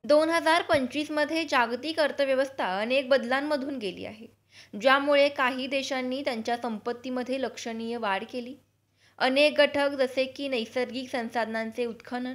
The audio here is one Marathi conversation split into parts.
2025 मध्ये जागतिक अर्थव्यवस्था अनेक बदलांमधून गेली आहे, ज्यामुळे काही देशांनी त्यांच्या संपत्तीमध्ये लक्षणीय वाढ केली. अनेक घटक जसे की नैसर्गिक संसाधनांचे उत्खनन,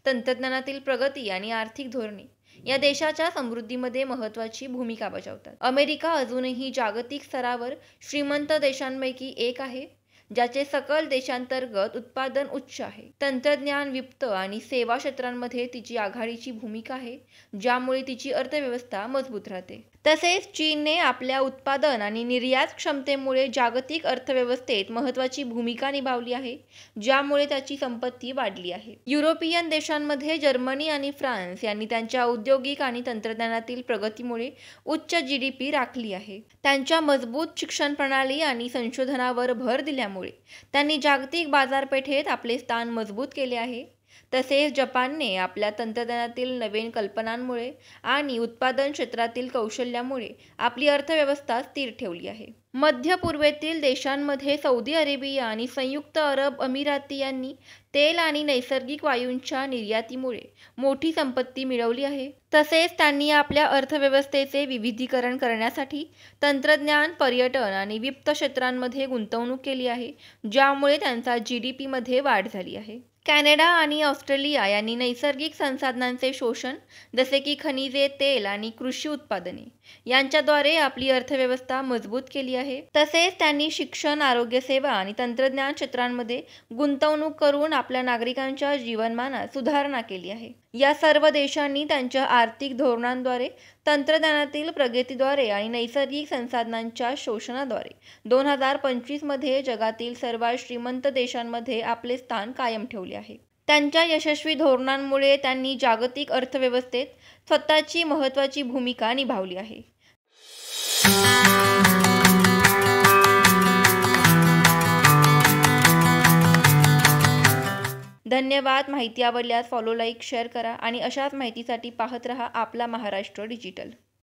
तंत्रज्ञानातील प्रगती आणि आर्थिक धोरणे या देशाच्या समृद्धीमध्ये महत्त्वाची भूमिका बजावतात. अमेरिका अजूनही जागतिक स्तरावर श्रीमंत देशांपैकी एक आहे, ज्याचे सकल देशांतर्गत उत्पादन उच्च आहे. तंत्रज्ञान, वित्त आणि सेवा क्षेत्रांमध्ये तिची आघाडीची भूमिका आहे, ज्यामुळे तिची अर्थव्यवस्था मजबूत राहते. तसेच चीनने आपल्या उत्पादन आणि निर्यात क्षमतेमुळे जागतिक अर्थव्यवस्थेत महत्त्वाची भूमिका निभावली आहे, ज्यामुळे त्याची संपत्ती वाढली आहे. युरोपियन देशांमध्ये जर्मनी आणि फ्रान्स यांनी त्यांच्या औद्योगिक आणि तंत्रज्ञानातील प्रगतीमुळे उच्च GDP राखली आहे. त्यांच्या मजबूत शिक्षण प्रणाली आणि संशोधनावर भर दिल्यामुळे त्यांनी जागतिक बाजारपेठेत आपले स्थान मजबूत केले आहे. तसेच जपानने आपल्या तंत्रज्ञानातील नवीन कल्पनांमुळे आणि उत्पादन क्षेत्रातील कौशल्यामुळे आपली अर्थव्यवस्था स्थिर ठेवली आहे. मध्य पूर्वेतील देशांमध्ये सौदी अरेबिया आणि संयुक्त अरब अमिराती यांनी तेल आणि नैसर्गिक वायूंच्या निर्यातीमुळे मोठी संपत्ती मिळवली आहे. तसेच त्यांनी आपल्या अर्थव्यवस्थेचे विविधीकरण करण्यासाठी तंत्रज्ञान, पर्यटन आणि वित्त क्षेत्रांमध्ये गुंतवणूक केली आहे, ज्यामुळे त्यांचा GDP मध्ये वाढ झाली आहे. कॅनडा आणि ऑस्ट्रेलिया यांनी नैसर्गिक संसाधनांचे शोषण जसे की खनिजे, तेल आणि कृषी उत्पादने यांच्याद्वारे आपली अर्थव्यवस्था मजबूत केली आहे. तसेच त्यांनी शिक्षण, आरोग्यसेवा आणि तंत्रज्ञान क्षेत्रांमध्ये गुंतवणूक करून आपल्या नागरिकांच्या जीवनमानात सुधारणा केली आहे. या सर्व देशांनी त्यांच्या आर्थिक धोरणांद्वारे, तंत्रज्ञानातील प्रगतीद्वारे आणि नैसर्गिक संसाधनांच्या शोषणाद्वारे 2025 मध्ये जगातील सर्वात श्रीमंत देशांमध्ये आपले स्थान कायम ठेवले आहे. त्यांच्या यशस्वी धोरणांमुळे त्यांनी जागतिक अर्थव्यवस्थेत स्वतःची महत्त्वाची भूमिका निभावली आहे. धन्यवाद. माहिती आवडल्यास फॉलो, लाईक, शेअर करा आणि अशाच माहितीसाठी पाहत रहा आपला महाराष्ट्र डिजिटल.